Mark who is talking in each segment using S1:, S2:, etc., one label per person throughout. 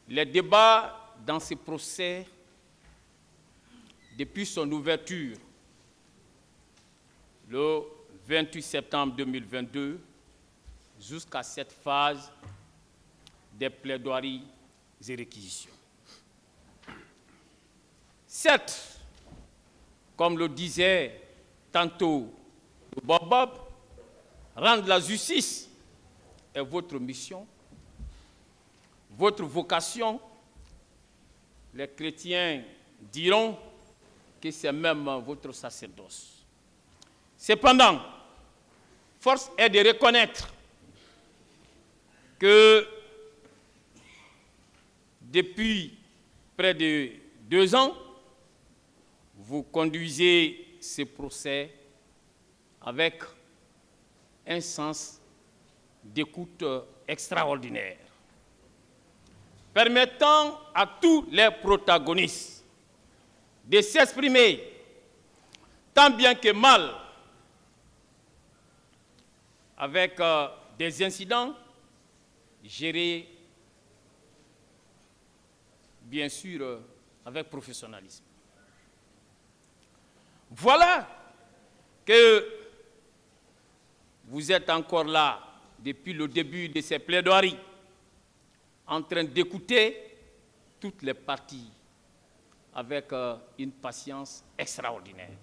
S1: Les débats dans ce procès, depuis son ouverture, le 28 septembre 2022, jusqu'à cette phase des plaidoiries et réquisitions. Certes, comme le disait tantôt Bob, rendre la justice est votre mission, votre vocation. Les chrétiens diront que c'est même votre sacerdoce. Cependant, force est de reconnaître que depuis près de 2 ans, vous conduisez ce procès avec un sens d'écoute extraordinaire, permettant à tous les protagonistes de s'exprimer tant bien que mal avec des incidents gérés bien sûr avec professionnalisme. Voilà que vous êtes encore là depuis le début de ces plaidoiries, en train d'écouter toutes les parties avec une patience extraordinaire.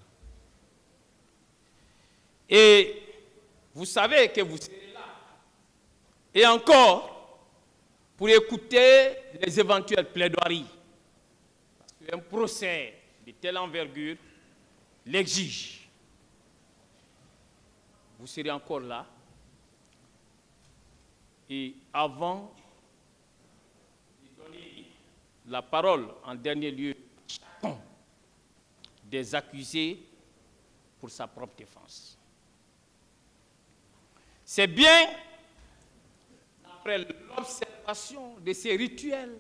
S1: Et vous savez que vous serez là, et encore, pour écouter les éventuelles plaidoiries. Parce qu'un procès de telle envergure l'exige. Vous serez encore là. Et avant de donner la parole en dernier lieu à chacun des accusés pour sa propre défense. C'est bien, après l'observation de ces rituels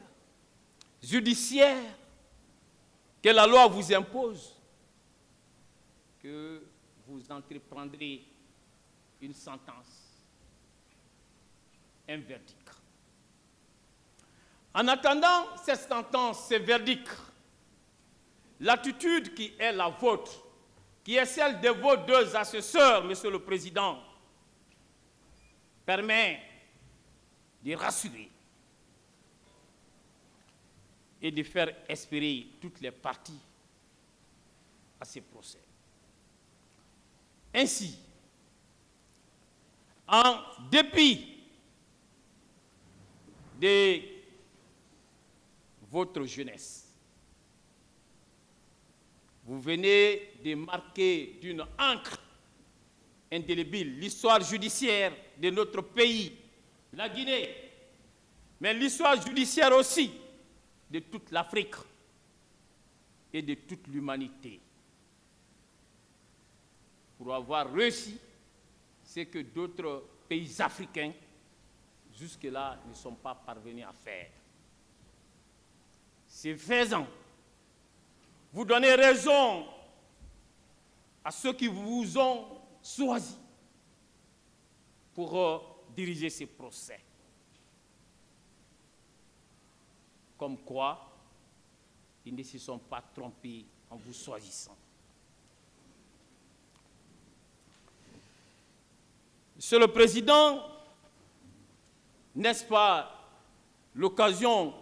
S1: judiciaires que la loi vous impose, que vous entreprendrez une sentence, un verdict. En attendant cette sentence, ce verdict, l'attitude qui est la vôtre, qui est celle de vos 2 assesseurs, Monsieur le Président, permet de rassurer et de faire espérer toutes les parties à ce procès. Ainsi, en dépit de votre jeunesse, vous venez de marquer d'une encre indélébile l'histoire judiciaire de notre pays, la Guinée, mais l'histoire judiciaire aussi de toute l'Afrique et de toute l'humanité, pour avoir réussi ce que d'autres pays africains jusque-là ne sont pas parvenus à faire. Ce faisant, vous donnez raison à ceux qui vous ont choisi pour diriger ces procès. Comme quoi, ils ne se sont pas trompés en vous choisissant. Monsieur le Président, n'est-ce pas l'occasion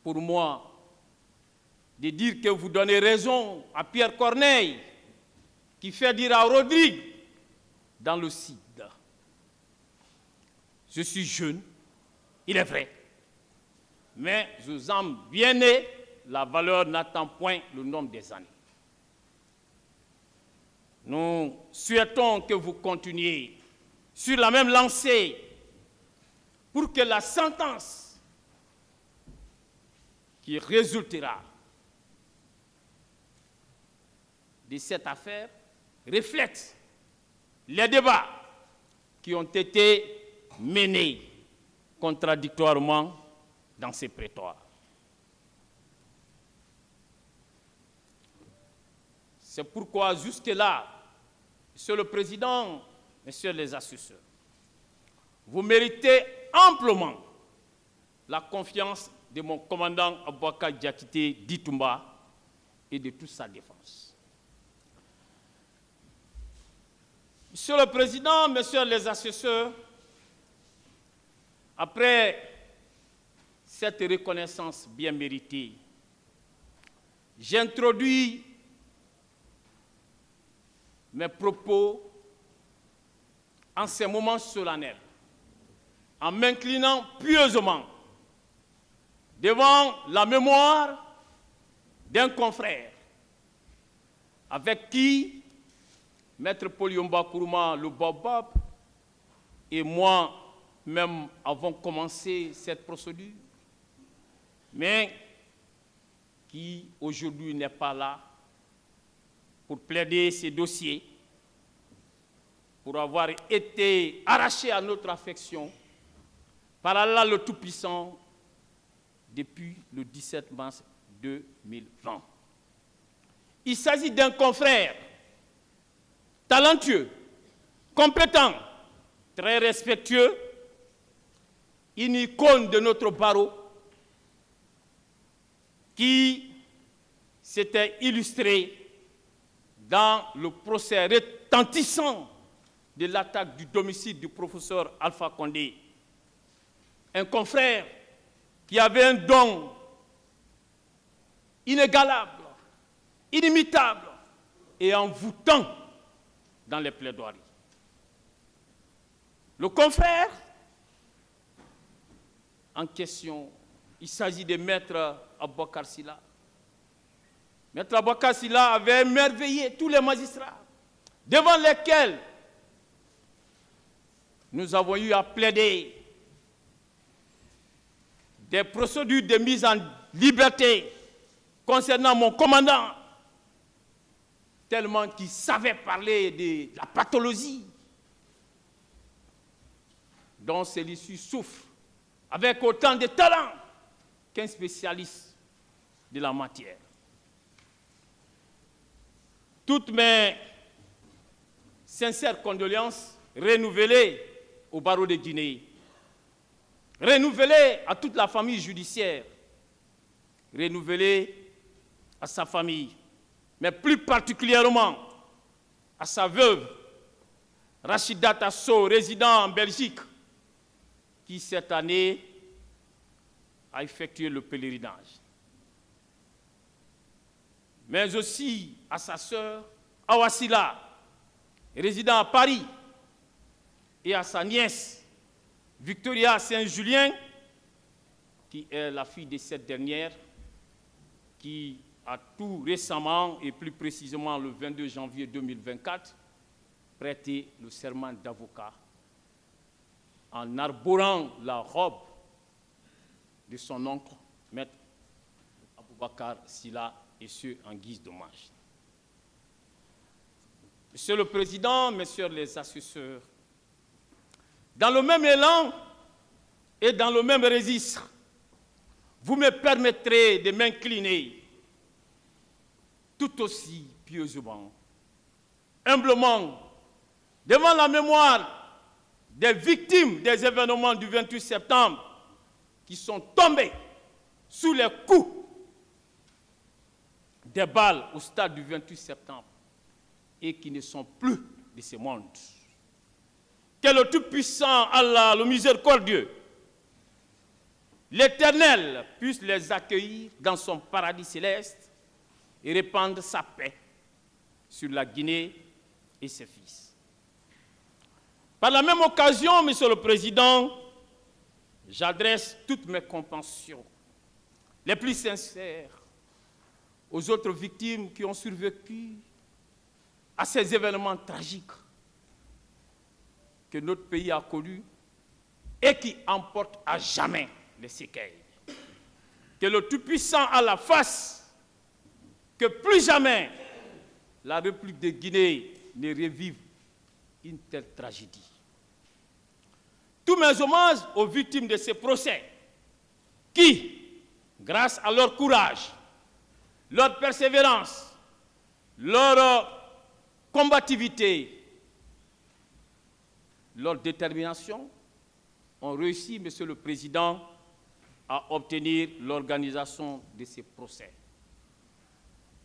S1: pour moi de dire que vous donnez raison à Pierre Corneille, qui fait dire à Rodrigue dans le Cid. Je suis jeune, il est vrai, mais aux âmes bien nées, la valeur n'attend point le nombre des années. Nous souhaitons que vous continuiez sur la même lancée pour que la sentence qui résultera de cette affaire reflète les débats qui ont été menés contradictoirement dans ces prétoires. C'est pourquoi jusque-là, Monsieur le Président, Messieurs les assesseurs, vous méritez amplement la confiance de mon commandant Aboubakar Diakité Ditumba et de toute sa défense. Monsieur le Président, Messieurs les assesseurs, après cette reconnaissance bien méritée, j'introduis mes propos en ces moments solennels, en m'inclinant pieusement devant la mémoire d'un confrère avec qui Maître Polyomba Nkrumah, le Baobab, et moi-même avons commencé cette procédure, mais qui aujourd'hui n'est pas là pour plaider ces dossiers, pour avoir été arraché à notre affection par Allah le Tout-Puissant depuis le 17 mars 2020. Il s'agit d'un confrère talentueux, compétent, très respectueux, une icône de notre barreau qui s'était illustré dans le procès retentissant de l'attaque du domicile du professeur Alpha Condé. Un confrère qui avait un don inégalable, inimitable et envoûtant dans les plaidoiries. Le confrère en question, il s'agit de Maître Aboubakar Sylla. Maître Aboubakar Sylla avait émerveillé tous les magistrats devant lesquels nous avons eu à plaider des procédures de mise en liberté concernant mon commandant, tellement qu'il savait parler de la pathologie dont celui-ci souffre, avec autant de talent qu'un spécialiste de la matière. Toutes mes sincères condoléances renouvelées au barreau de Guinée, renouvelées à toute la famille judiciaire, renouvelées à sa famille, mais plus particulièrement à sa veuve, Rachida Tasso, résident en Belgique, qui cette année a effectué le pèlerinage. Mais aussi à sa sœur Awa Sylla, résident à Paris, et à sa nièce Victoria Saint-Julien, qui est la fille de cette dernière, qui a tout récemment, et plus précisément le 22 janvier 2024, prêté le serment d'avocat en arborant la robe de son oncle, Maître Aboubakar Sylla, et ce, en guise d'hommage. Monsieur le Président, Messieurs les assesseurs, dans le même élan et dans le même registre, vous me permettrez de m'incliner tout aussi pieusement, humblement, devant la mémoire des victimes des événements du 28 septembre qui sont tombées sous les coups des balles au stade du 28 septembre et qui ne sont plus de ce monde. Que le Tout-Puissant Allah, le miséricordieux, l'Éternel puisse les accueillir dans son paradis céleste et répandre sa paix sur la Guinée et ses fils. Par la même occasion, Monsieur le Président, j'adresse toutes mes compassions les plus sincères aux autres victimes qui ont survécu à ces événements tragiques que notre pays a connus et qui emportent à jamais les séquelles. Que le Tout-Puissant Allah fasse que plus jamais la République de Guinée ne revive une telle tragédie. Tous mes hommages aux victimes de ces procès qui, grâce à leur courage, leur persévérance, leur combativité, leur détermination, ont réussi, Monsieur le Président, à obtenir l'organisation de ces procès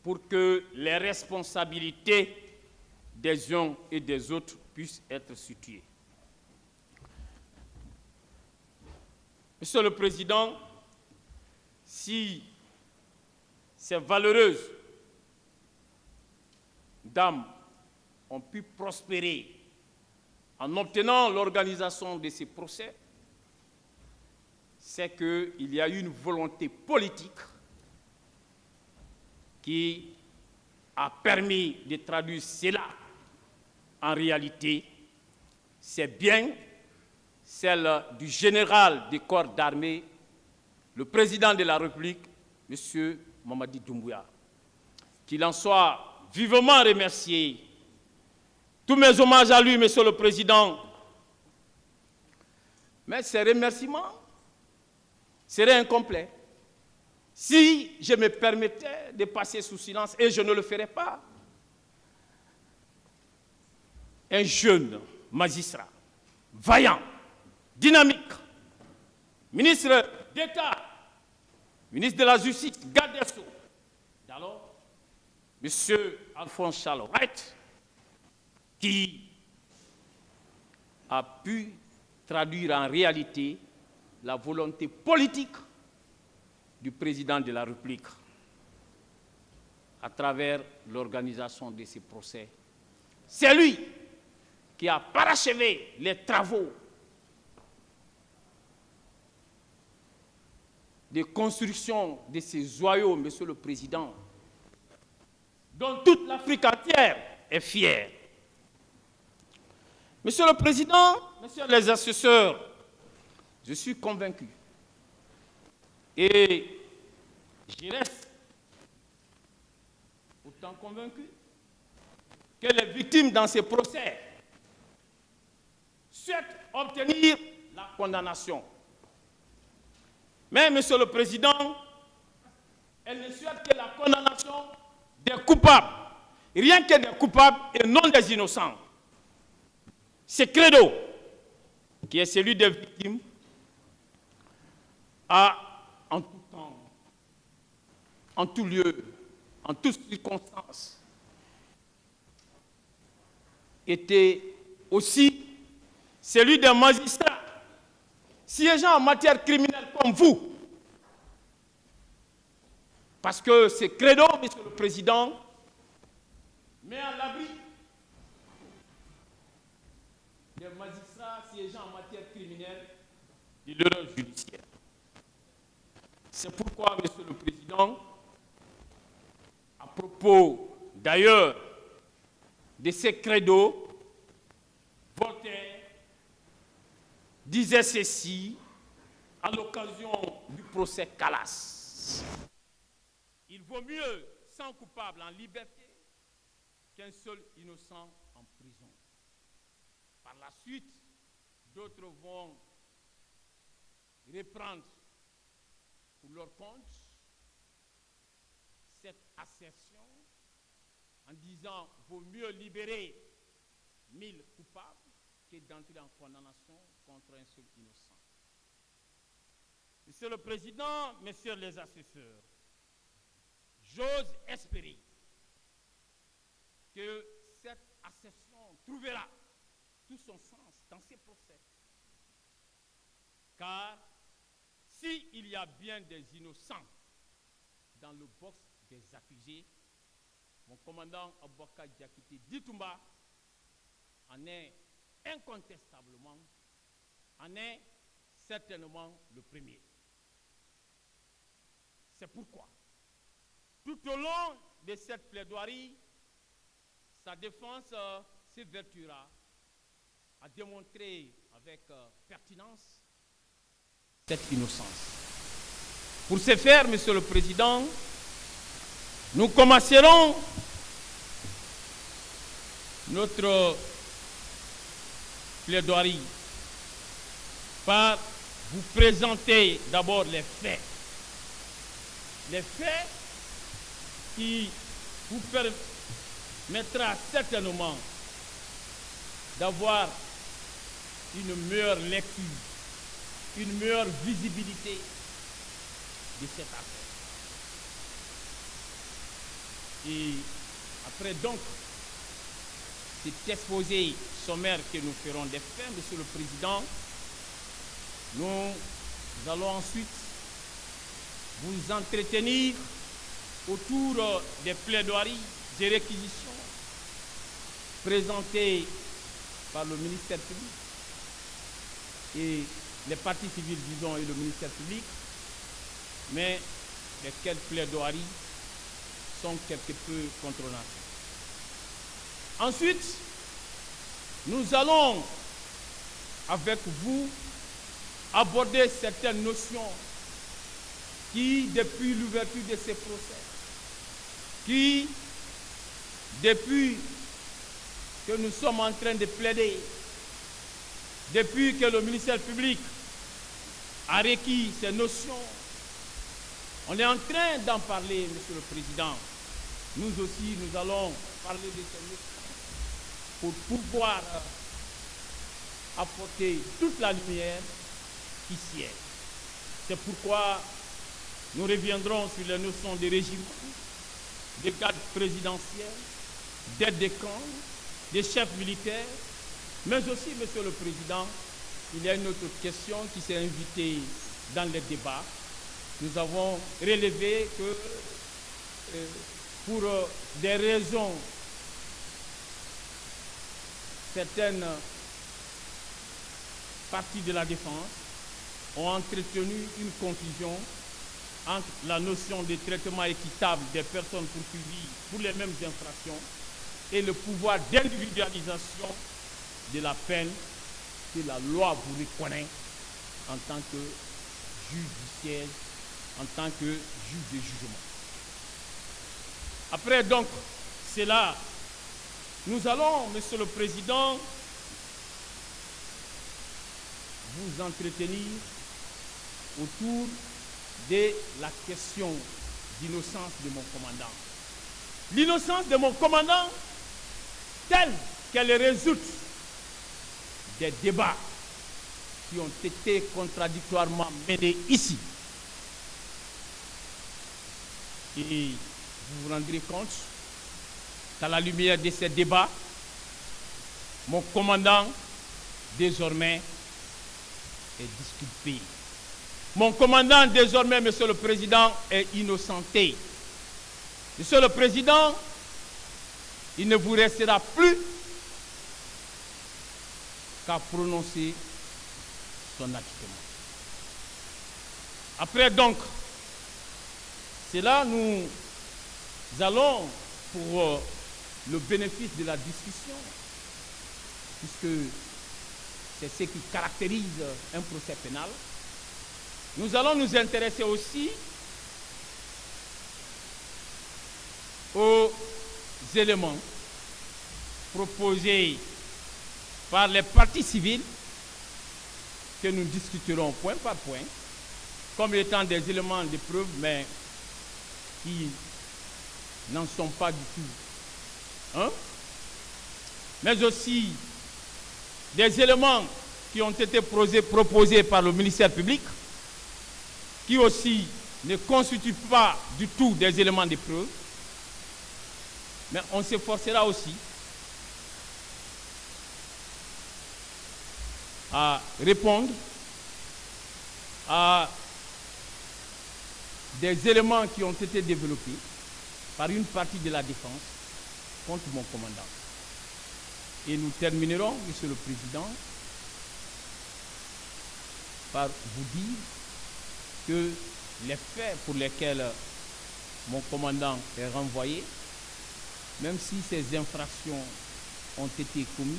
S1: pour que les responsabilités des uns et des autres puissent être situées. Monsieur le Président, si ces valeureuses dames ont pu prospérer en obtenant l'organisation de ces procès, c'est qu'il y a eu une volonté politique qui a permis de traduire cela en réalité. C'est bien celle du général des corps d'armée, le président de la République, M. Mamadi Doumbouya. Qu'il en soit vivement remercié. Tous mes hommages à lui, Monsieur le Président. Mais ces remerciements seraient incomplets si je me permettais de passer sous silence, et je ne le ferai pas. Un jeune magistrat, vaillant, dynamique, ministre d'État, ministre de la Justice, garde des Sceaux, d'alors, M. Alphonse Charles Wright, qui a pu traduire en réalité la volonté politique du président de la République à travers l'organisation de ces procès. C'est lui qui a parachevé les travaux de construction de ces joyaux, Monsieur le Président, dont toute l'Afrique entière est fière. Monsieur le Président, Messieurs les assesseurs, je suis convaincu et je reste autant convaincu que les victimes dans ces procès souhaitent obtenir la condamnation. Mais, Monsieur le Président, elles ne souhaitent que la condamnation des coupables, rien que des coupables et non des innocents. Ce credo, qui est celui des victimes, a en tout temps, en tout lieu, en toutes circonstances, été aussi celui des magistrats siégeant en matière criminelle comme vous. Parce que ce credo, Monsieur le Président, met à l'abri des magistrats siégeant en matière criminelle de l'erreur judiciaire. C'est pourquoi, Monsieur le Président, à propos d'ailleurs de ces credos, Voltaire disait ceci à l'occasion du procès Calas. Il vaut mieux 100 coupables en liberté qu'un seul innocent en prison. Par la suite, d'autres vont reprendre pour leur compte cette assertion en disant « vaut mieux libérer 1000 coupables que d'entrer en condamnation contre un seul innocent ». Monsieur le Président, Messieurs les assesseurs, j'ose espérer que cette assertion trouvera tout son sens dans ces procès. Car s'il y a bien des innocents dans le box des accusés, mon commandant Aboubakar Diakité Ditumba en est incontestablement, en est certainement le premier. C'est pourquoi, tout au long de cette plaidoirie, sa défense s'évertuera à démontrer avec pertinence cette innocence. Pour ce faire, Monsieur le Président, nous commencerons notre plaidoirie par vous présenter d'abord les faits. Les faits qui vous permettra certainement d'avoir une meilleure lecture, une meilleure visibilité de cette affaire. Et après donc cet exposé sommaire que nous ferons des faits, Monsieur le Président, nous allons ensuite vous entretenir autour des plaidoiries et réquisitions présentées par le ministère public et les partis civils, disons, et le ministère public, mais lesquelles plaidoiries sont quelque peu controversées. Ensuite, nous allons, avec vous, aborder certaines notions qui, depuis l'ouverture de ces procès, qui, depuis que nous sommes en train de plaider, depuis que le ministère public a requis ces notions, on est en train d'en parler, Monsieur le Président. Nous aussi, nous allons parler de ces notions pour pouvoir apporter toute la lumière qui sied. C'est pourquoi nous reviendrons sur les notions de régiment, de cadre présidentiel, d'aide de camp, des chefs militaires, mais aussi, Monsieur le Président, il y a une autre question qui s'est invitée dans les débats. Nous avons relevé que pour des raisons, certaines parties de la défense ont entretenu une confusion entre la notion de traitement équitable des personnes poursuivies pour les mêmes infractions et le pouvoir d'individualisation de la peine que la loi vous reconnaît en tant que juge du siège, en tant que juge de jugement. Après donc cela, nous allons, Monsieur le Président, vous entretenir autour de la question d'innocence de mon commandant. L'innocence de mon commandant, telle qu'elle résulte des débats qui ont été contradictoirement menés ici. Et vous vous rendrez compte qu'à la lumière de ces débats, mon commandant, désormais, est disculpé. Mon commandant, désormais, Monsieur le Président, est innocenté. Monsieur le Président, il ne vous restera plus qu'à prononcer son acquittement. Après donc cela, nous allons, pour le bénéfice de la discussion, puisque c'est ce qui caractérise un procès pénal, nous allons nous intéresser aussi aux éléments proposés par les parties civiles que nous discuterons point par point, comme étant des éléments de preuve, mais qui n'en sont pas du tout. Mais aussi des éléments qui ont été proposés par le ministère public, qui aussi ne constituent pas du tout des éléments de preuve, mais on s'efforcera aussi à répondre à des éléments qui ont été développés par une partie de la défense contre mon commandant. Et nous terminerons, Monsieur le Président, par vous dire que les faits pour lesquels mon commandant est renvoyé, même si ces infractions ont été commises,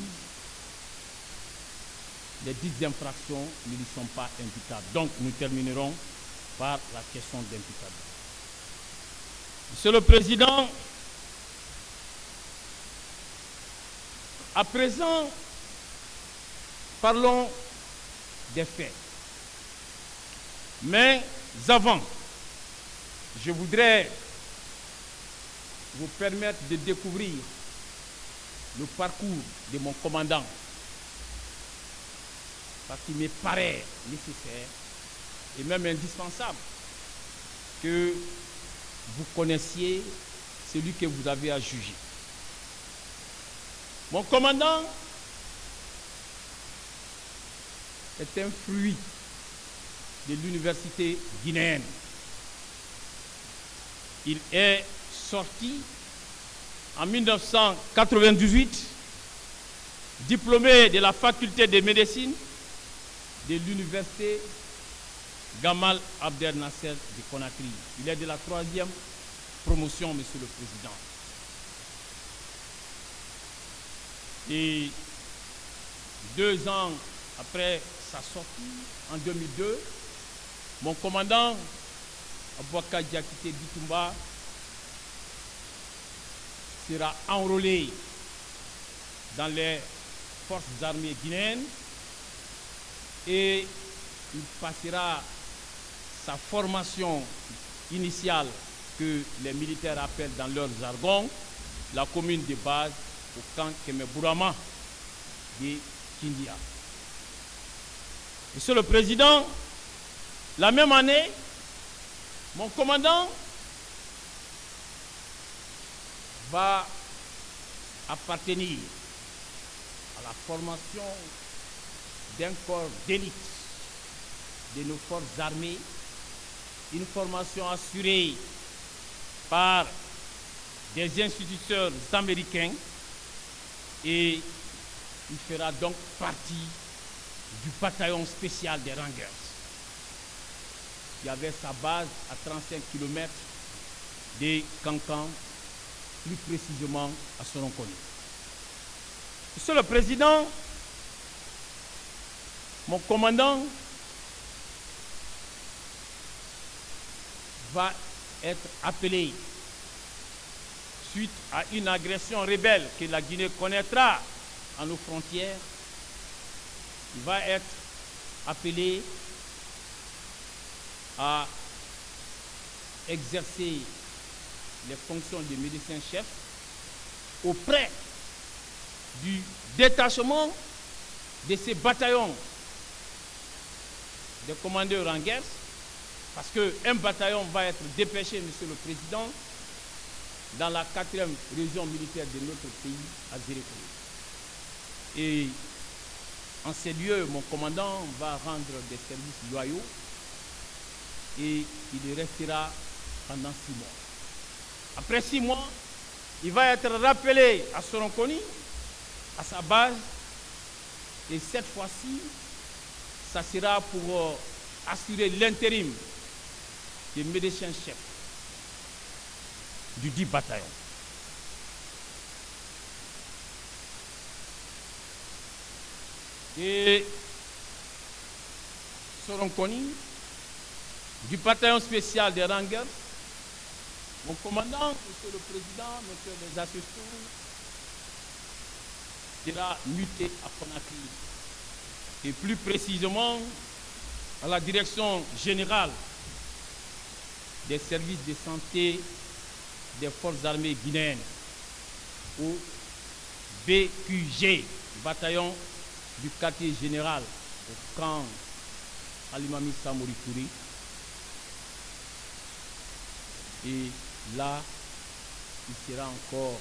S1: les dites infractions ne lui sont pas imputables. Donc nous terminerons par la question d'imputabilité. Monsieur le Président, à présent, parlons des faits. Mais avant, je voudrais vous permettre de découvrir le parcours de mon commandant, parce qu'il me paraît nécessaire et même indispensable que vous connaissiez celui que vous avez à juger. Mon commandant est un fruit de l'université guinéenne. Il est sorti en 1998, diplômé de la faculté de médecine de l'université Gamal Abdel Nasser de Conakry. Il est de la 3e promotion, Monsieur le Président. Et 2 ans après sa sortie, en 2002, mon commandant, Abouaka Diakité Bitumba, sera enrôlé dans les forces armées guinéennes et il passera sa formation initiale que les militaires appellent dans leur jargon la commune de base au camp Kemeburama de Kindia. Monsieur le Président, la même année, mon commandant va appartenir à la formation d'un corps d'élite de nos forces armées, une formation assurée par des instituteurs américains et il fera donc partie du bataillon spécial des Rangers. Il y avait sa base à 35 km de Kankan, plus précisément à Soronkoni. Monsieur le Président, mon commandant va être appelé suite à une agression rebelle que la Guinée connaîtra à nos frontières. Il va être appelé à exercer les fonctions de médecin-chef auprès du détachement de ces bataillons de commandeurs Rangers, parce qu'un bataillon va être dépêché, Monsieur le Président, dans la 4e région militaire de notre pays, à Zérékouré. Et en ces lieux, mon commandant va rendre des services loyaux et il y restera pendant 6 mois. Après 6 mois, il va être rappelé à Soronkoni, à sa base, et cette fois-ci, ça sera pour assurer l'intérim des médecins-chefs du 10 bataillon. Et Soronkoni, du bataillon spécial des Rangers, mon commandant, Monsieur le Président, Monsieur les assistants, sera muté à Conakry. Et plus précisément à la direction générale des services de santé des forces armées guinéennes, au BQG, bataillon du quartier général, au camp Alimami Samori Touré. Et là, il sera encore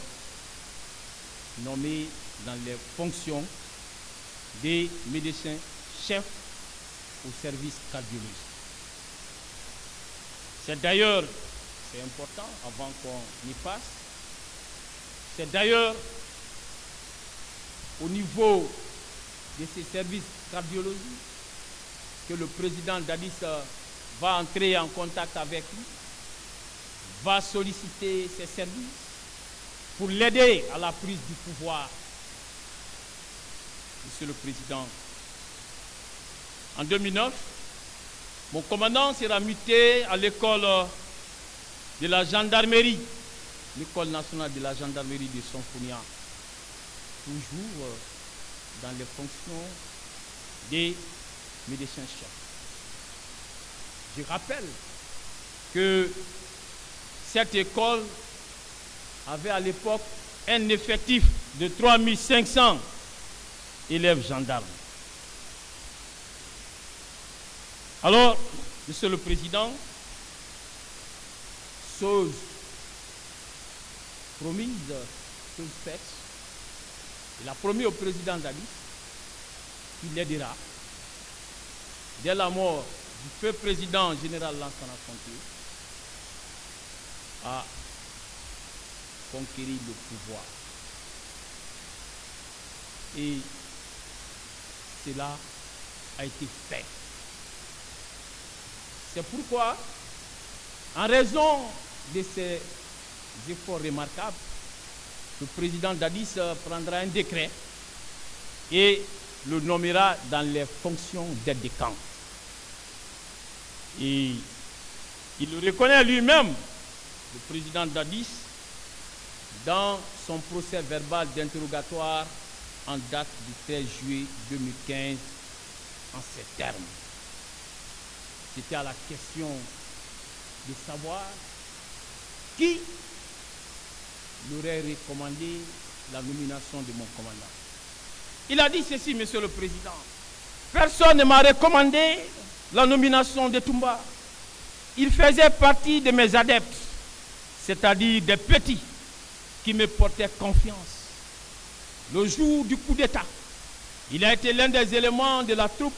S1: nommé dans les fonctions des médecins-chefs au service cardiologique. C'est d'ailleurs, c'est important avant qu'on y passe, c'est d'ailleurs au niveau de ces services cardiologiques que le président Dadis va entrer en contact avec lui, va solliciter ses services pour l'aider à la prise du pouvoir. Monsieur le Président, en 2009, mon commandant sera muté à l'école de la gendarmerie, l'école nationale de la gendarmerie de Sonfonia, toujours dans les fonctions des médecins-chefs. Je rappelle que cette école avait à l'époque un effectif de 3500 élèves gendarmes. Alors, Monsieur le Président, chose promise, chose faite. Il a promis au président Dadis qu'il l'aidera dès la mort du feu président général Lansana Conté à conquérir le pouvoir. Et cela a été fait. C'est pourquoi, en raison de ces efforts remarquables, le président Dadis prendra un décret et le nommera dans les fonctions d'aide de camp. Et il le reconnaît lui-même, le président Dadis, dans son procès verbal d'interrogatoire en date du 13 juillet 2015 en ces termes. C'était à la question de savoir qui l'aurait recommandé la nomination de mon commandant. Il a dit ceci, Monsieur le Président. Personne ne m'a recommandé la nomination de Toumba. Il faisait partie de mes adeptes, c'est-à-dire des petits qui me portaient confiance. Le jour du coup d'État, il a été l'un des éléments de la troupe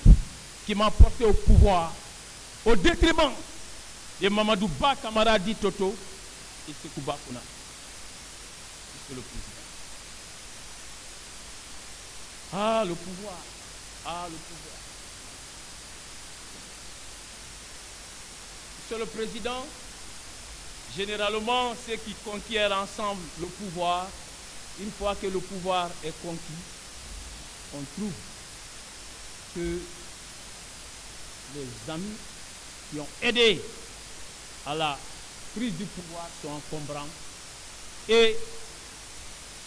S1: qui m'a porté au pouvoir, au détriment de Mamadou Ba Camaradi Toto et Sekouba Kouna. Monsieur le Président. Ah, le pouvoir. Ah, le pouvoir. Monsieur le Président, généralement, ceux qui conquièrent ensemble le pouvoir, une fois que le pouvoir est conquis, on trouve que les amis qui ont aidé à la prise du pouvoir sont encombrants et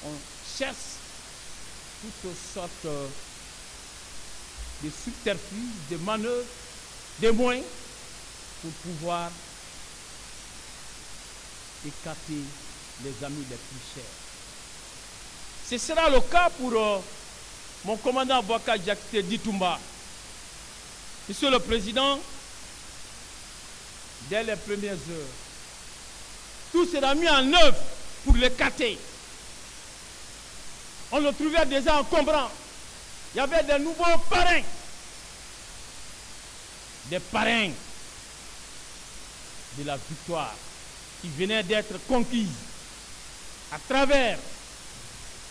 S1: on cherche toutes sortes de subterfuges, de manœuvres, de moyens pour pouvoir écarter les amis les plus chers. Ce sera le cas pour mon commandant Bouaka Diakité Ditumba. Monsieur le Président, dès les premières heures, tout sera mis en œuvre pour l'écarter. On le trouvait déjà encombrant. Il y avait des nouveaux parrains. Des parrains de la victoire qui venaient d'être conquises à travers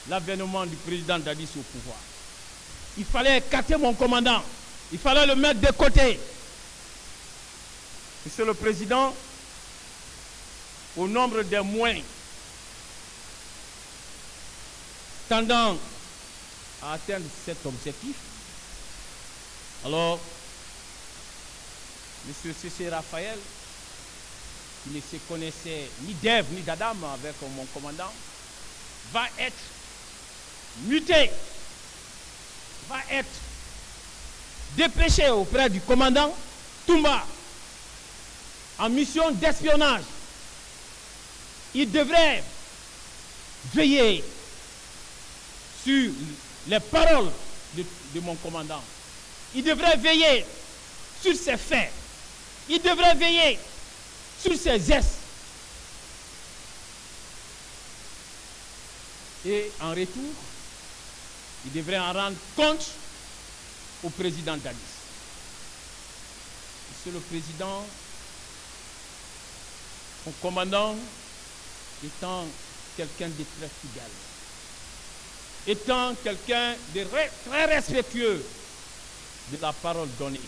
S1: l'avènement du président Dadis au pouvoir. Il fallait écarter mon commandant. Il fallait le mettre de côté. Monsieur le Président, au nombre des moyens tendant à atteindre cet objectif, alors, M. C.C. Raphaël, qui ne se connaissait ni d'Ève ni d'Adam avec mon commandant, va être muté, va être dépêché auprès du commandant Toumba en mission d'espionnage. Il devrait veiller sur les paroles de mon commandant. Il devrait veiller sur ses faits. Il devrait veiller sur ses gestes. Et en retour, il devrait en rendre compte au président Dadis. Monsieur le Président, mon commandant étant quelqu'un de très fidèle, étant quelqu'un de très respectueux de la parole donnée,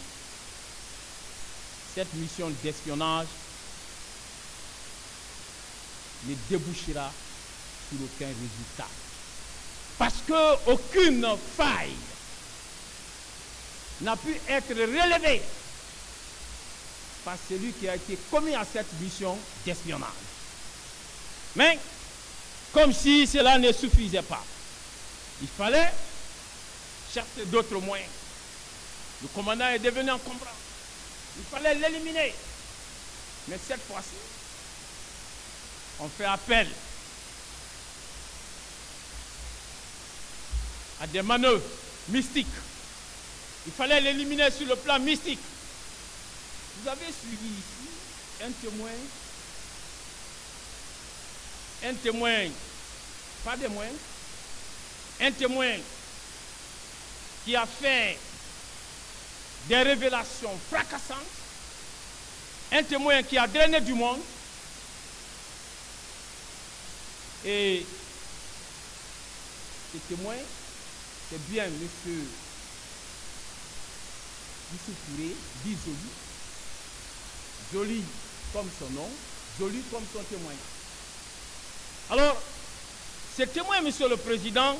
S1: cette mission d'espionnage ne débouchera sur aucun résultat. Parce qu'aucune faille n'a pu être relevée par celui qui a été commis à cette mission d'espionnage. Mais, comme si cela ne suffisait pas, il fallait chercher d'autres moyens. Le commandant est devenu encombrant. Il fallait l'éliminer. Mais cette fois-ci, on fait appel à des manœuvres mystiques. Il fallait l'éliminer sur le plan mystique. Vous avez suivi ici un témoin un témoin, pas des moindres, un témoin qui a fait des révélations fracassantes, un témoin qui a drainé du monde, et ce témoin, c'est bien M. Touré, dit Joly. Joly comme son nom, Joly comme son témoignage. Alors, ce témoin, Monsieur le Président,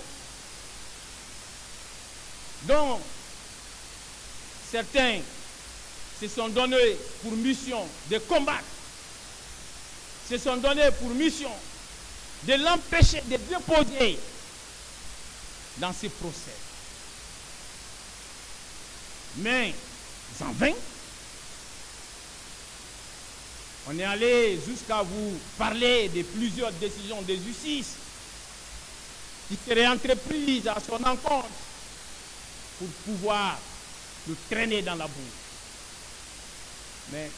S1: dont certains se sont donnés pour mission de combattre, se sont donnés pour mission de l'empêcher de déposer dans ces procès. Mais en vain, on est allé jusqu'à vous parler de plusieurs décisions de justice qui seraient entreprises à son encontre pour pouvoir le traîner dans la boue. Mais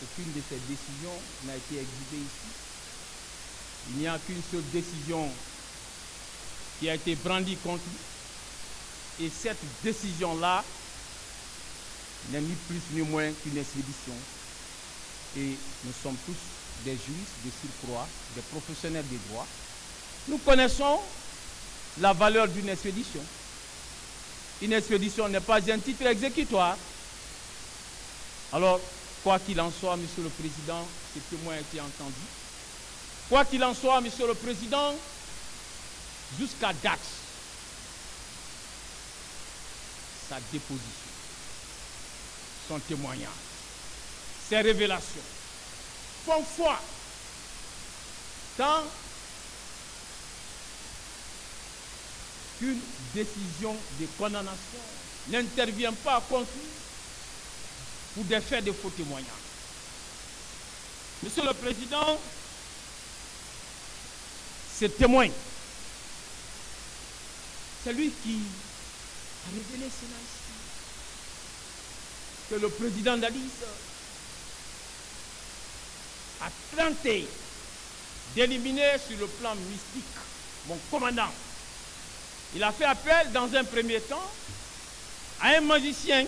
S1: aucune de ces décisions n'a été exhibée ici. Il n'y a qu'une seule décision qui a été brandie contre lui. Et cette décision-là n'est ni plus ni moins qu'une expédition. Et nous sommes tous des juristes de surcroît, des professionnels des droits. Nous connaissons la valeur d'une expédition. Une expédition n'est pas un titre exécutoire. Alors, quoi qu'il en soit, Monsieur le Président, ce témoin a été entendu. Quoi qu'il en soit, Monsieur le Président, jusqu'à date, sa déposition, son témoignage, ses révélations font foi tant qu'une décision de condamnation n'intervient pas contre lui pour des faits de faux témoignages. Monsieur le Président, ce témoin, c'est lui qui a révélé cela ici. Que le président Dadis a tenté d'éliminer sur le plan mystique mon commandant. Il a fait appel dans un premier temps à un magicien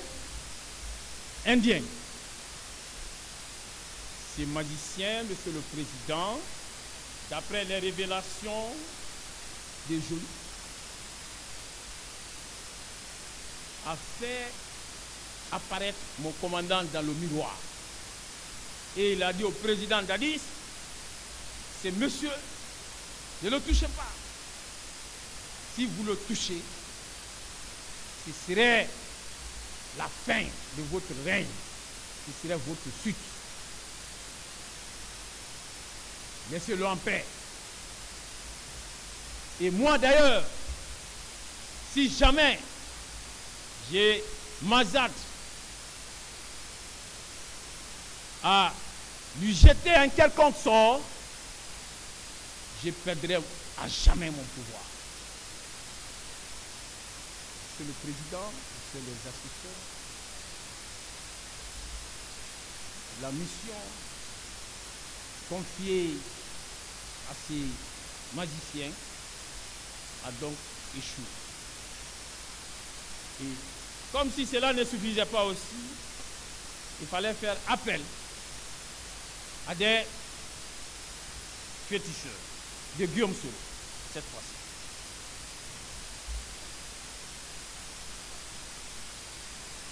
S1: indien. Ce magicien, Monsieur le Président, d'après les révélations de Joly, a fait apparaître mon commandant dans le miroir. Et il a dit au président Dadis, c'est monsieur, ne le touchez pas. Si vous le touchez, ce serait la fin de votre règne, ce serait votre chute. Laissez-le en paix. Et moi d'ailleurs, si jamais j'ai Mazat à lui jeter un quelconque sort, je perdrai à jamais mon pouvoir. Monsieur le Président, monsieur les assistants, la mission confiée à ces magiciens a donc échoué. Et comme si cela ne suffisait pas aussi, il fallait faire appel à des féticheurs de Guillaume Soro, cette fois-ci.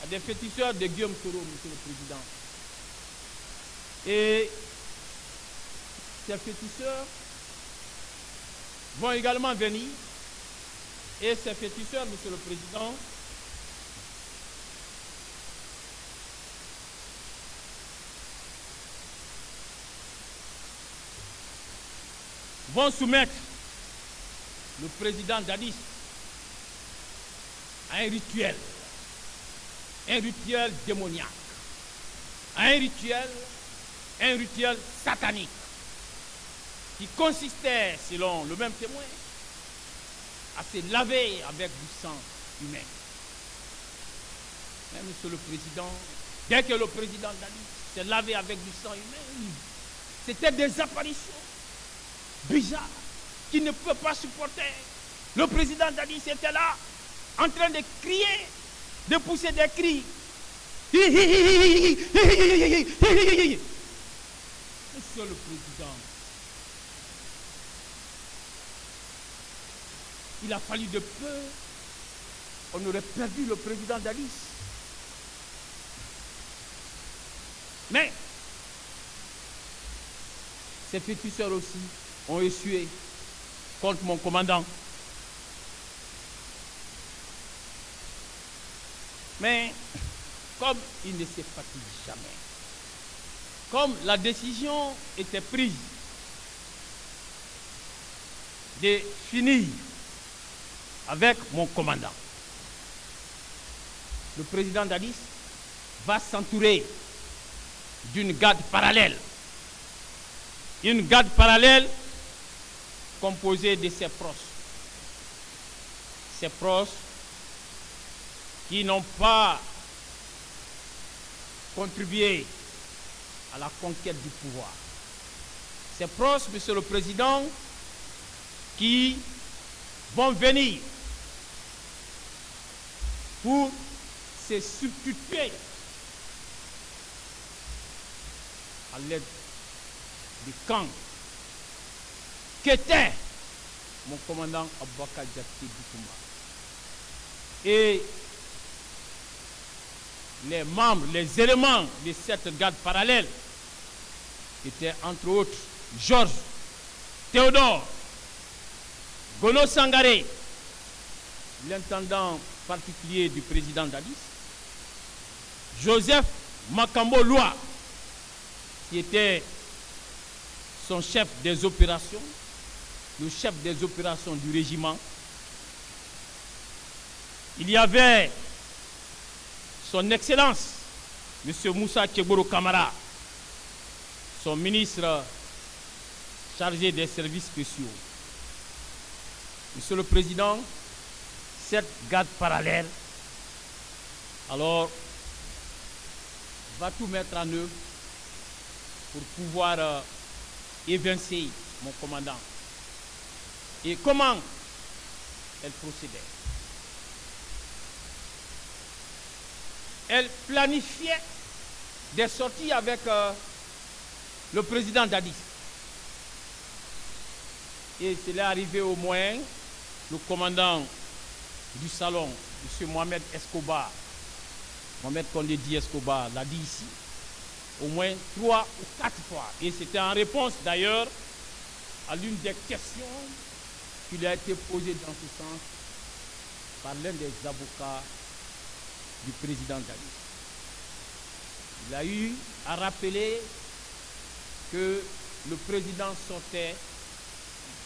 S1: À des féticheurs de Guillaume Soro, Monsieur le Président. Et ces féticheurs vont également venir. Et ces féticheurs, Monsieur le Président, vont soumettre le président Dadis à un rituel démoniaque, à un rituel satanique, qui consistait, selon le même témoin, à se laver avec du sang humain. Mais Monsieur le Président, dès que le président Dadis s'est lavé avec du sang humain, c'était des apparitions. bizarre qui ne peut pas supporter. Le président Dadis était là, en train de crier, de pousser des cris. Monsieur le Président, il a fallu de peu, on aurait perdu le président Dadis. Mais ces féticheurs aussi ont essuyé contre mon commandant. Mais comme il ne se fatigue jamais, comme la décision était prise de finir avec mon commandant, le président Dadis va s'entourer d'une garde parallèle. Une garde parallèle composée de ses proches. Ses proches qui n'ont pas contribué à la conquête du pouvoir. Ses proches, Monsieur le Président, qui vont venir pour se substituer à l'aide du camp qu'était mon commandant Aboubakar Diakité Bitoumba. Et les membres, les éléments de cette garde parallèle étaient entre autres Georges Théodore Gono Sangaré, l'intendant particulier du président Dadis, Joseph Makambo Loua, qui était son chef des opérations, le chef des opérations du régiment. Il y avait son Excellence, M. Moussa Tchegoro Kamara, son ministre chargé des services spéciaux. Monsieur le Président, cette garde parallèle, alors, va tout mettre en œuvre pour pouvoir évincer mon commandant. Et comment elle procédait? Elle planifiait des sorties avec le président Dadis. Et c'est là arrivé au moins le commandant du salon, M. Mohamed Escobar, Mohamed Kondé Escobar, l'a dit ici, au moins 3 ou 4 fois. Et c'était en réponse d'ailleurs à l'une des questions qui lui a été posée dans ce sens par l'un des avocats du président Dadis. Il a eu à rappeler que le président sortait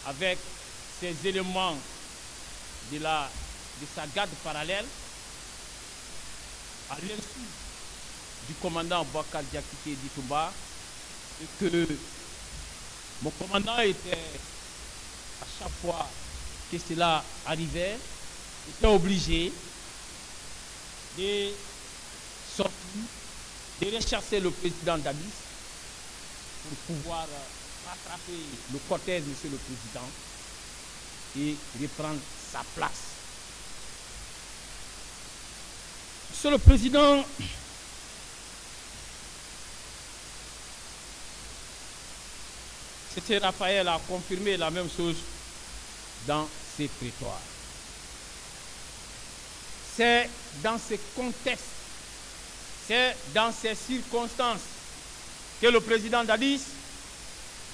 S1: avec ces éléments de sa garde parallèle à l'insu du commandant Aboubakar Diakité Bitoumba, et que mon commandant était, à chaque fois que cela arrivait, était obligé de sortir, de rechercher le président Dadis pour pouvoir rattraper le cortège, Monsieur le Président, et reprendre sa place. Monsieur le Président, C.C. Raphaël a confirmé la même chose dans ses prétoires. C'est dans ce contexte, c'est dans ces circonstances que le président Dadis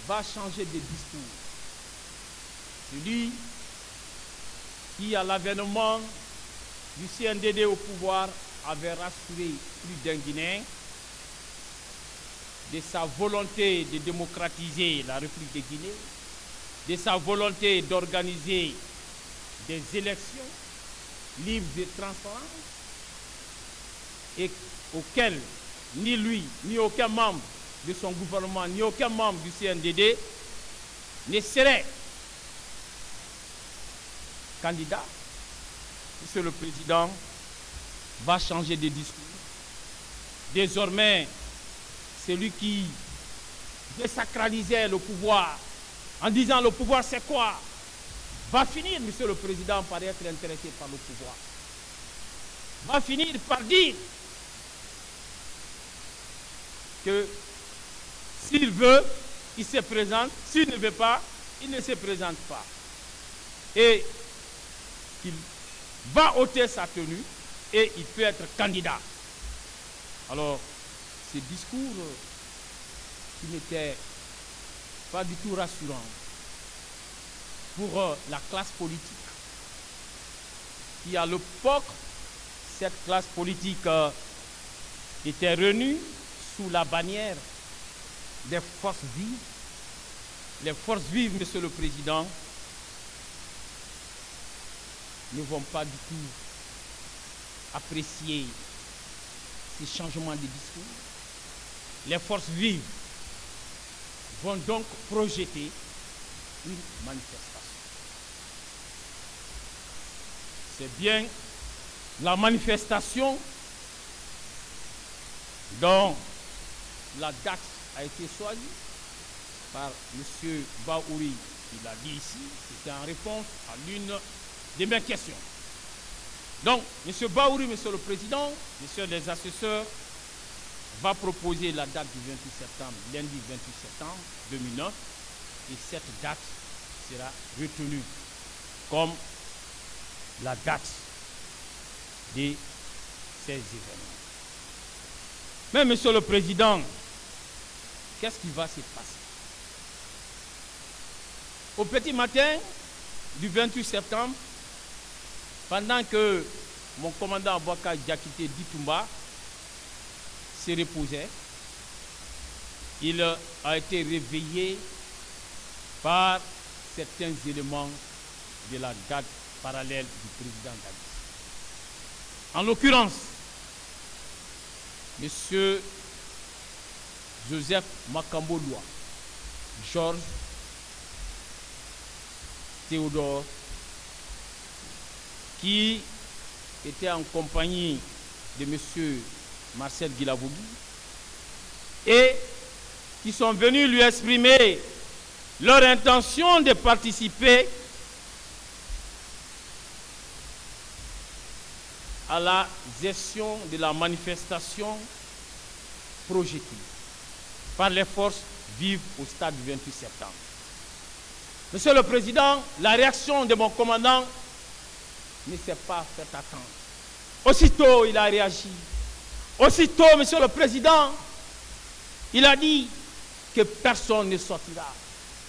S1: va changer de discours. Celui qui, à l'avènement du CNDD au pouvoir, avait rassuré plus d'un Guinéen de sa volonté de démocratiser la République de Guinée, de sa volonté d'organiser des élections libres et transparentes, et auxquelles ni lui, ni aucun membre de son gouvernement, ni aucun membre du CNDD ne serait candidat. Monsieur le Président va changer de discours. Désormais, celui qui désacralisait le pouvoir en disant le pouvoir c'est quoi, va finir, Monsieur le Président, par être intéressé par le pouvoir. Va finir par dire que s'il veut, il se présente, s'il ne veut pas, il ne se présente pas. Et qu'il va ôter sa tenue et il peut être candidat. Alors, ce discours qui n'était pas du tout rassurant pour la classe politique, qui à l'époque, cette classe politique était réunie sous la bannière des forces vives. Les forces vives, Monsieur le Président, ne vont pas du tout apprécier ces changements de discours. Les forces vives vont donc projeter une manifestation. C'est bien la manifestation dont la date a été choisie par M. Bahouri, il l'a dit ici, c'était en réponse à l'une de mes questions. Donc, M. Bahouri, Monsieur le Président, Messieurs les assesseurs, va proposer la date du 28 septembre, lundi 28 septembre 2009, et cette date sera retenue comme la date de ces événements. Mais, Monsieur le Président, qu'est-ce qui va se passer? Au petit matin du 28 septembre, pendant que mon commandant Boubacar Diakité Ditumba se reposait, il a été réveillé par certains éléments de la date parallèle du président Dadis. En l'occurrence, M. Joseph Makambo-Loua, Georges Théodore, qui était en compagnie de M. Marcel Guilavogui, et qui sont venus lui exprimer leur intention de participer à la gestion de la manifestation projetée par les forces vives au stade du 28 septembre. Monsieur le Président, la réaction de mon commandant ne s'est pas fait attendre. Aussitôt, il a réagi. Aussitôt, Monsieur le Président, il a dit que personne ne sortira,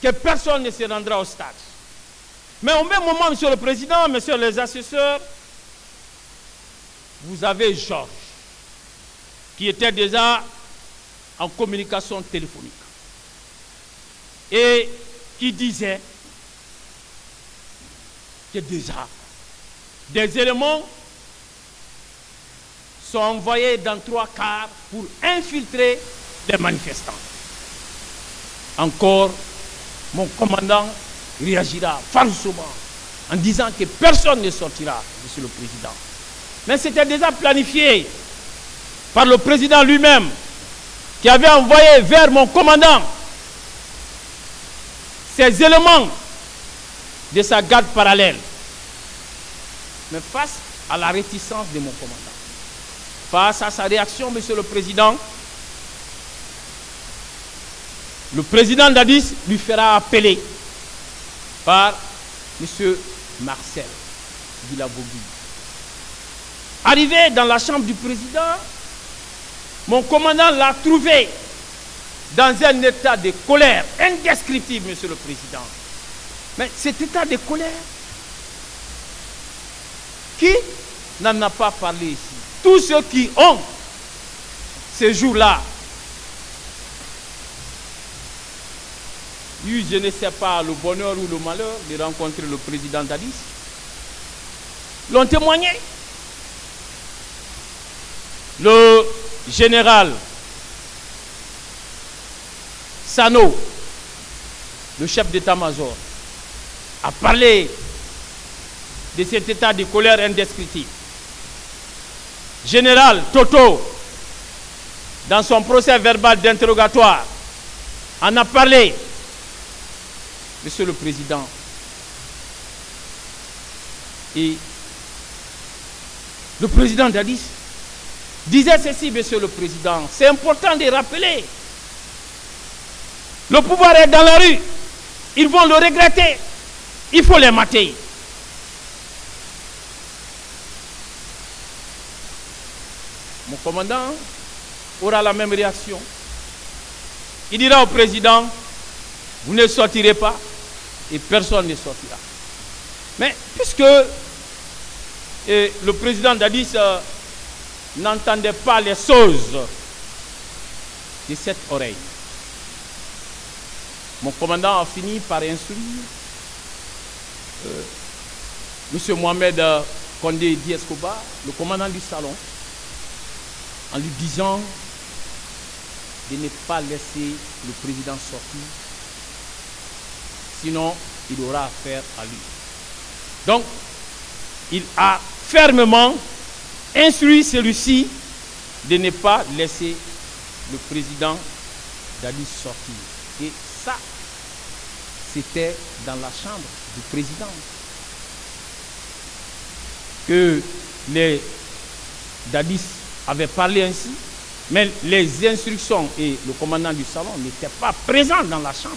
S1: que personne ne se rendra au stade. Mais au même moment, Monsieur le Président, Messieurs les assesseurs, vous avez Georges, qui était déjà en communication téléphonique, et qui disait que déjà des éléments sont envoyés dans 3 quarts pour infiltrer les manifestants. Encore, mon commandant réagira farouchement en disant que personne ne sortira, Monsieur le Président. Mais c'était déjà planifié par le président lui-même, qui avait envoyé vers mon commandant ces éléments de sa garde parallèle. Mais face à la réticence de mon commandant, face à sa réaction, Monsieur le Président, le président Dadis lui fera appeler par M. Marcel Guilavogui. Arrivé dans la chambre du président, mon commandant l'a trouvé dans un état de colère indescriptible, Monsieur le Président. Mais cet état de colère, qui n'en a pas parlé ici? Tous ceux qui ont, ce jour-là, eu, je ne sais pas, le bonheur ou le malheur de rencontrer le président Dadis, l'ont témoigné. Le général Sano, le chef d'état-major, a parlé de cet état de colère indescriptible. Général Toto, dans son procès verbal d'interrogatoire, en a parlé. Monsieur le Président, et le président Dadis disait ceci, Monsieur le Président, c'est important de rappeler. Le pouvoir est dans la rue, ils vont le regretter, il faut les mater. Mon commandant aura la même réaction. Il dira au président, vous ne sortirez pas et personne ne sortira. Mais puisque le président Dadis n'entendait pas les choses de cette oreille, mon commandant a fini par instruire M. Mohamed Condé Di Escobar, le commandant du salon, en lui disant de ne pas laisser le président sortir, sinon il aura affaire à lui. Donc, il a fermement instruit celui-ci de ne pas laisser le président Dadis sortir. Et ça, c'était dans la chambre du président que les Dadis avaient parlé ainsi, mais les instructions et le commandant du salon n'étaient pas présents dans la chambre.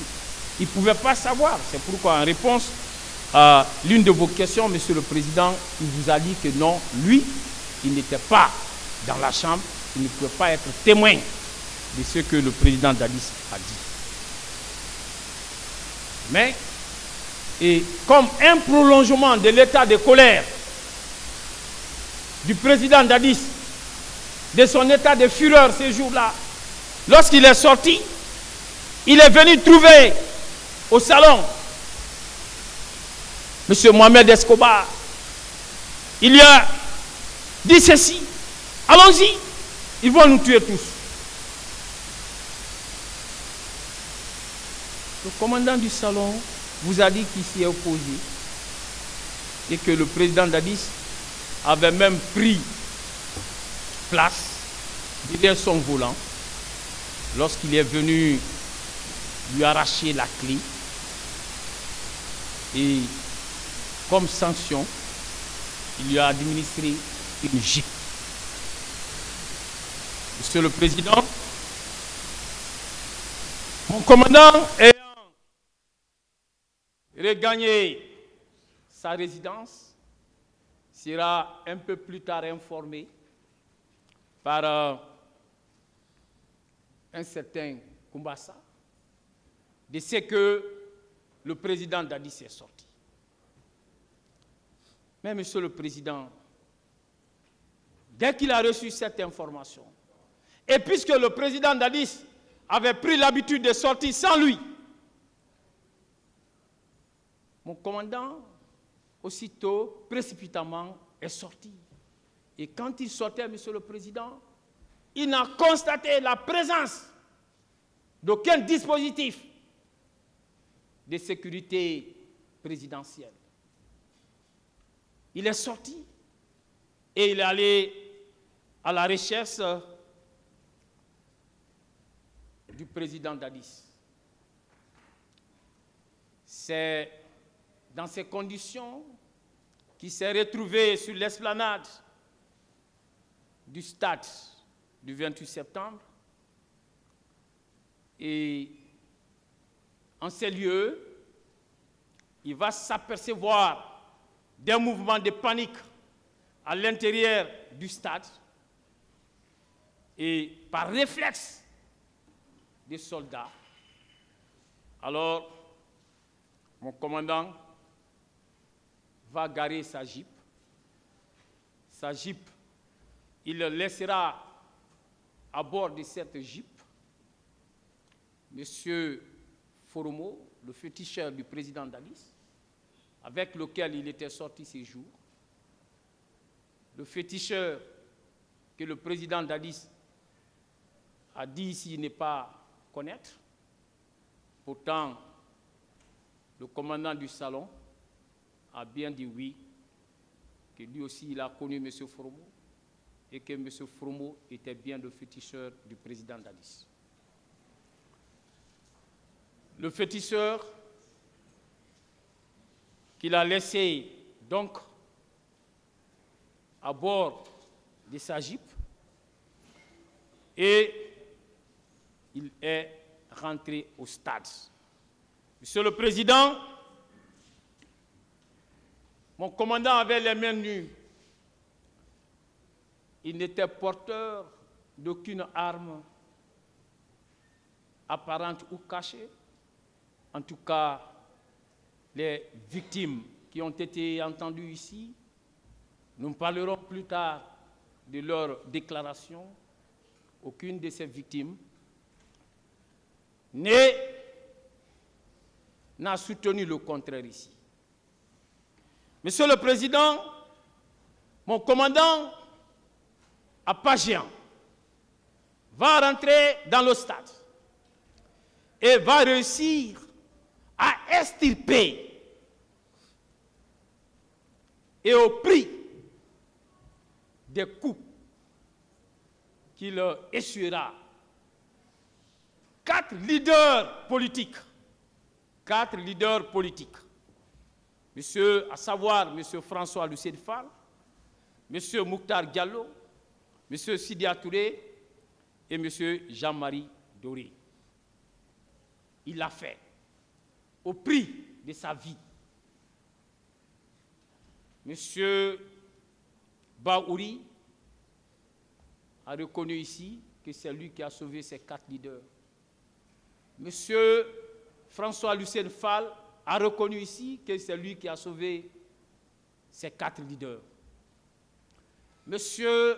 S1: Ils ne pouvaient pas savoir. C'est pourquoi, en réponse à l'une de vos questions, Monsieur le Président, il vous a dit que non, lui, il n'était pas dans la chambre, il ne pouvait pas être témoin de ce que le président Dadis a dit. Mais, et comme un prolongement de l'état de colère du président Dadis, de son état de fureur ces jours-là, lorsqu'il est sorti, il est venu trouver au salon M. Mohamed Escobar. Il lui a dit ceci, allons-y, ils vont nous tuer tous. Le commandant du salon vous a dit qu'il s'y est opposé et que le président Dadis avait même pris place derrière son volant lorsqu'il est venu lui arracher la clé et comme sanction, il lui a administré une gifle. Monsieur le Président, mon commandant ayant regagné sa résidence sera un peu plus tard informé par un certain Koumbassa de ce que le président Dadis est sorti. Mais Monsieur le Président, dès qu'il a reçu cette information, et puisque le président Dadis avait pris l'habitude de sortir sans lui, mon commandant, aussitôt, précipitamment, est sorti. Et quand il sortait, Monsieur le Président, il n'a constaté la présence d'aucun dispositif de sécurité présidentielle. Il est sorti et il est allé à la recherche du président Dadis. C'est dans ces conditions qu'il s'est retrouvé sur l'esplanade du stade du 28 septembre. Et en ces lieux, il va s'apercevoir des mouvements de panique à l'intérieur du stade. Et par réflexe des soldats, alors mon commandant va garer sa Jeep. Sa Jeep, il le laissera à bord de cette Jeep M. Foromo, le féticheur du président Dadis, avec lequel il était sorti ces jours. Le féticheur que le président Dadis a dit ici ne pas connaître. Pourtant, le commandant du salon a bien dit oui, que lui aussi il a connu M. Foromo et que M. Foromo était bien le féticheur du président Dadis. Le féticheur qu'il a laissé donc à bord de sa Jeep et il est rentré au stade. Monsieur le Président, mon commandant avait les mains nues. Il n'était porteur d'aucune arme apparente ou cachée. En tout cas, les victimes qui ont été entendues ici, nous parlerons plus tard de leur déclaration. Aucune de ces victimes n'a soutenu le contraire ici. Monsieur le Président, mon commandant, à pas géant, va rentrer dans le stade et va réussir à extirper et au prix des coups qu'il essuiera 4 leaders politiques. 4 leaders politiques. Monsieur, à savoir Monsieur François Lucien Fall, Monsieur Mouktar Diallo, Monsieur Sidia Touré et Monsieur Jean-Marie Doré. Il l'a fait au prix de sa vie. Monsieur Baouri a reconnu ici que c'est lui qui a sauvé ces 4 leaders. Monsieur François Lucien Fall a reconnu ici que c'est lui qui a sauvé ces 4 leaders. Monsieur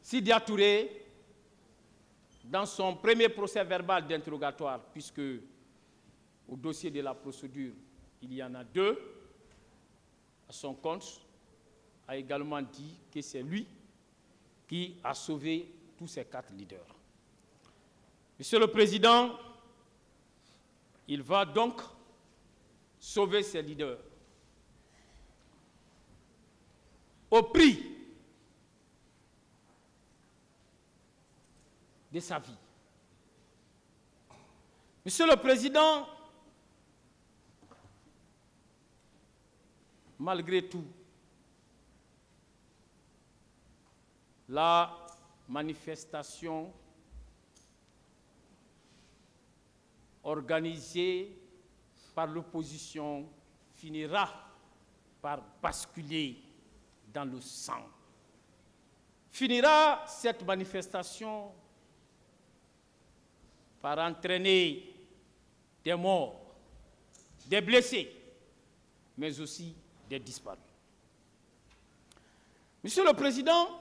S1: Sidia Touré, dans son premier procès verbal d'interrogatoire, puisque au dossier de la procédure, il y en a 2, à son compte, a également dit que c'est lui qui a sauvé tous ces 4 leaders. Monsieur le Président, il va donc sauver ces leaders au prix de sa vie. Monsieur le Président, malgré tout, la manifestation organisée par l'opposition finira par basculer dans le sang. Finira cette manifestation par entraîner des morts, des blessés, mais aussi des disparus. Monsieur le Président,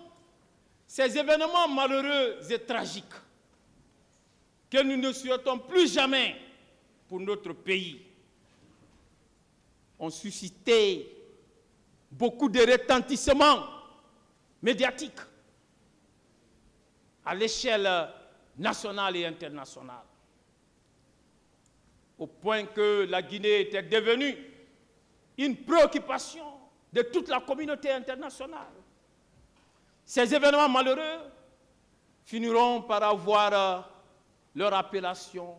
S1: ces événements malheureux et tragiques que nous ne souhaitons plus jamais pour notre pays ont suscité beaucoup de retentissements médiatiques à l'échelle nationale et internationale, au point que la Guinée était devenue une préoccupation de toute la communauté internationale. Ces événements malheureux finiront par avoir leur appellation.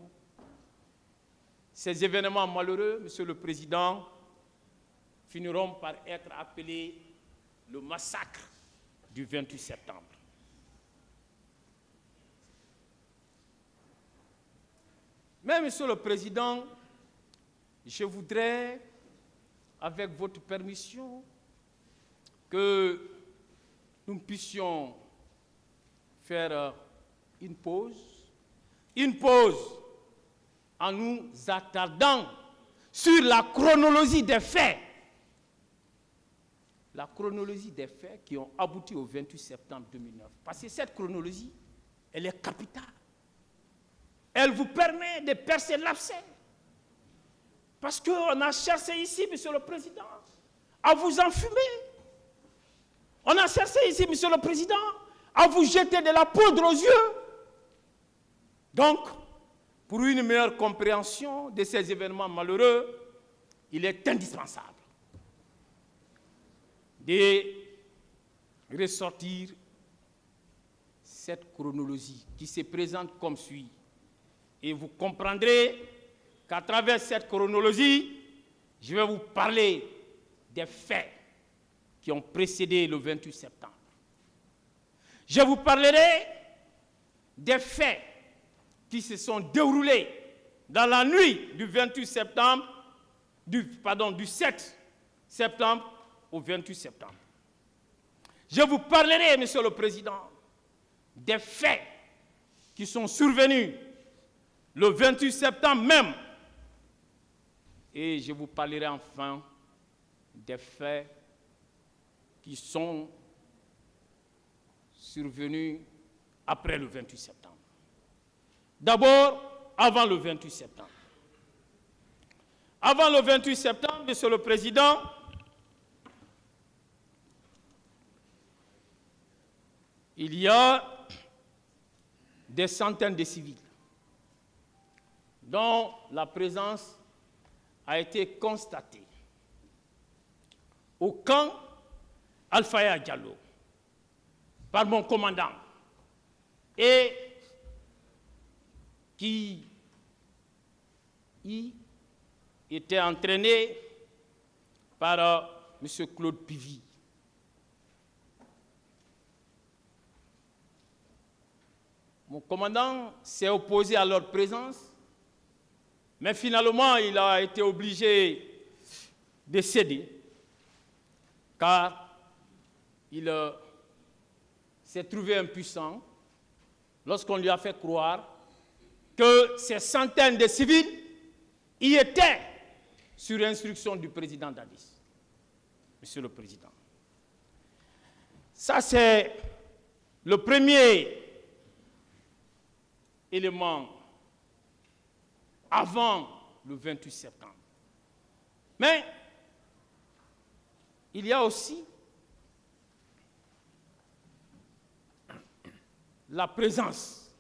S1: Ces événements malheureux, Monsieur le Président, finiront par être appelés le massacre du 28 septembre. Mais, Monsieur le Président, je voudrais, avec votre permission, que nous puissions faire une pause en nous attardant sur la chronologie des faits. La chronologie des faits qui ont abouti au 28 septembre 2009. Parce que cette chronologie, elle est capitale. Elle vous permet de percer l'abcès. Parce qu'on a cherché ici, Monsieur le Président, à vous enfumer. On a cherché ici, Monsieur le Président, à vous jeter de la poudre aux yeux. Donc, pour une meilleure compréhension de ces événements malheureux, il est indispensable de ressortir cette chronologie qui se présente comme suit. Et vous comprendrez qu'à travers cette chronologie, Je vais vous parler des faits qui ont précédé le 28 septembre. Je vous parlerai des faits qui se sont déroulés dans la nuit du 28 septembre, du 7 septembre au 28 septembre. Je vous parlerai, Monsieur le Président, des faits qui sont survenus le 28 septembre même. Et je vous parlerai enfin des faits qui sont survenus après le 28 septembre. D'abord, avant le 28 septembre. Avant le 28 septembre, Monsieur le Président, il y a des centaines de civils dont la présence a été constatée au camp Alfaya Diallo par mon commandant et qui y était entraîné par M. Claude Pivy. Mon commandant s'est opposé à leur présence, mais finalement, il a été obligé de céder, car il s'est trouvé impuissant lorsqu'on lui a fait croire que ces centaines de civils y étaient sur instruction du président Dadis. Monsieur le Président. Ça, c'est le premier élément avant le 28 septembre. Mais il y a aussi la présence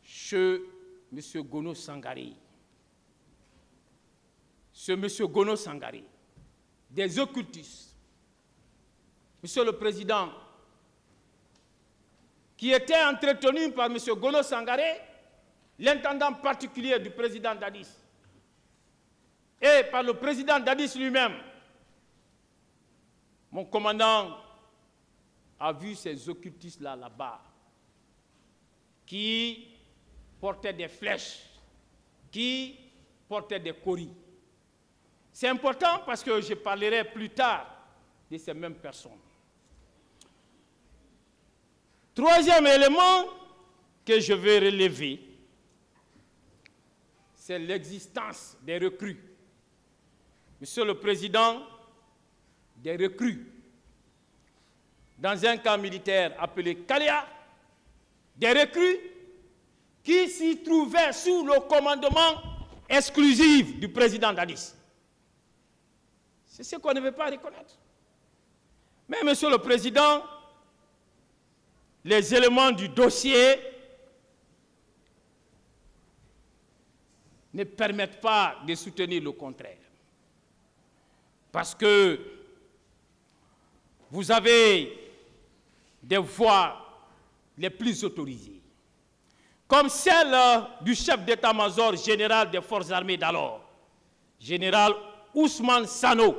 S1: chez M. Gono Sangaré. Ce M. Gono Sangaré, des occultistes. Monsieur le Président, qui était entretenu par M. Gono Sangaré, l'intendant particulier du président Dadis, et par le président Dadis lui-même. Mon commandant a vu ces occultistes-là, là-bas, qui portaient des flèches, qui portaient des coris. C'est important parce que je parlerai plus tard de ces mêmes personnes. Troisième élément que je vais relever, c'est l'existence des recrues. Monsieur le Président, des recrues dans un camp militaire appelé Kalia, des recrues qui s'y trouvaient sous le commandement exclusif du président Dadis. C'est ce qu'on ne veut pas reconnaître. Mais, Monsieur le Président, les éléments du dossier ne permettent pas de soutenir le contraire. Parce que vous avez des voix les plus autorisées, comme celle du chef d'état-major général des forces armées d'alors, général Ousmane Sano,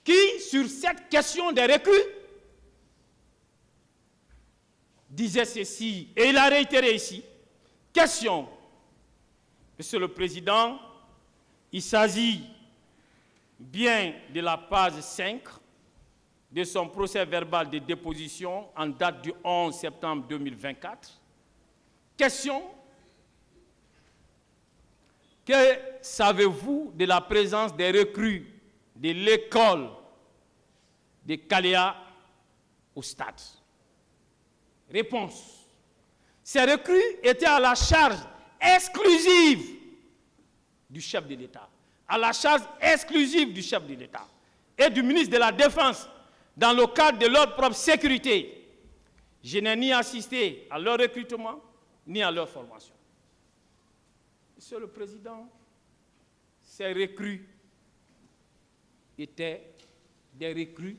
S1: qui, sur cette question des recrues, disait ceci, et il a réitéré ici, question, Monsieur le Président, il s'agit bien de la page 5 de son procès verbal de déposition en date du 11 septembre 2024. Question, que savez-vous de la présence des recrues de l'école de Kalia au stade? Réponse. Ces recrues étaient à la charge exclusive du chef de l'État. À la charge exclusive du chef de l'État et du ministre de la Défense dans le cadre de leur propre sécurité. Je n'ai ni assisté à leur recrutement, ni à leur formation. Monsieur le Président, ces recrues étaient des recrues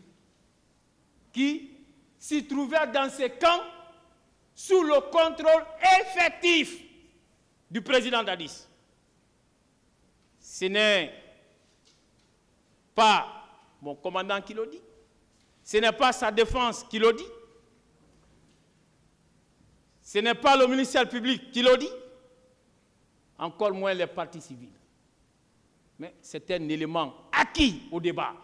S1: qui s'y trouvaient dans ces camps sous le contrôle effectif du président Dadis. Ce n'est pas mon commandant qui le dit. Ce n'est pas sa défense qui le dit. Ce n'est pas le ministère public qui le dit. Encore moins les partis civils. Mais c'est un élément acquis au débat.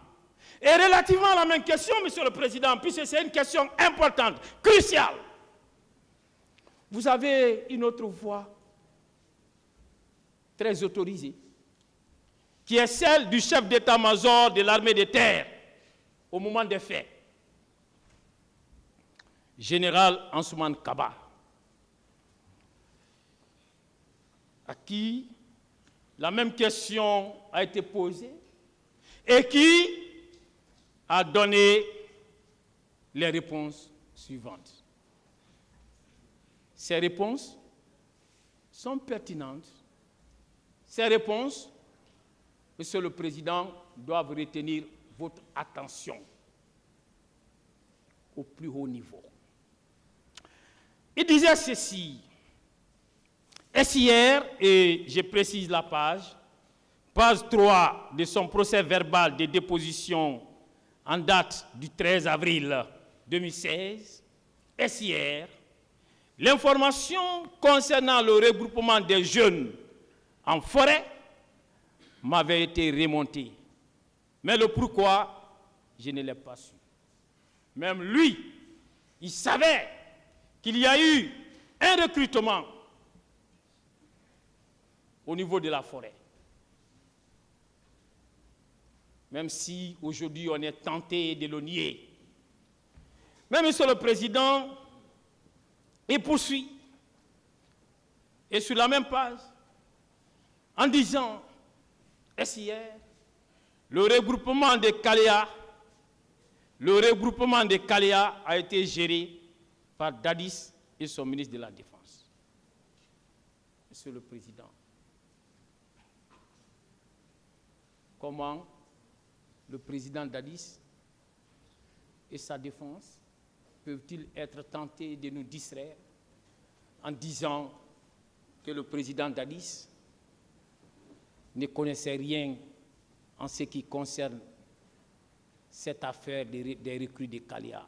S1: Et relativement à la même question, Monsieur le Président, puisque c'est une question importante, cruciale, vous avez une autre voix très autorisée, qui est celle du chef d'état-major de l'armée de terre au moment des faits, général Ansoumane Kaba, à qui la même question a été posée et qui a donné les réponses suivantes. Ces réponses sont pertinentes. Ces réponses, Monsieur le Président, doivent retenir votre attention au plus haut niveau. Il disait ceci: est-ce hier, et je précise la page 3 de son procès verbal de déposition en date du 13 avril 2016, est-ce hier, l'information concernant le regroupement des jeunes en forêt m'avait été remontée. Mais le pourquoi, je ne l'ai pas su. Même lui, il savait qu'il y a eu un recrutement au niveau de la forêt. Même si aujourd'hui on est tenté de le nier. Mais Monsieur le Président, il poursuit. Et sur la même page, en disant, est-ce hier, le regroupement de Kalea a été géré par Dadis et son ministre de la Défense. Monsieur le Président, comment le président Dadis et sa défense peuvent-ils être tentés de nous distraire en disant que le président Dadis ne connaissait rien en ce qui concerne cette affaire des recrues de Kalea?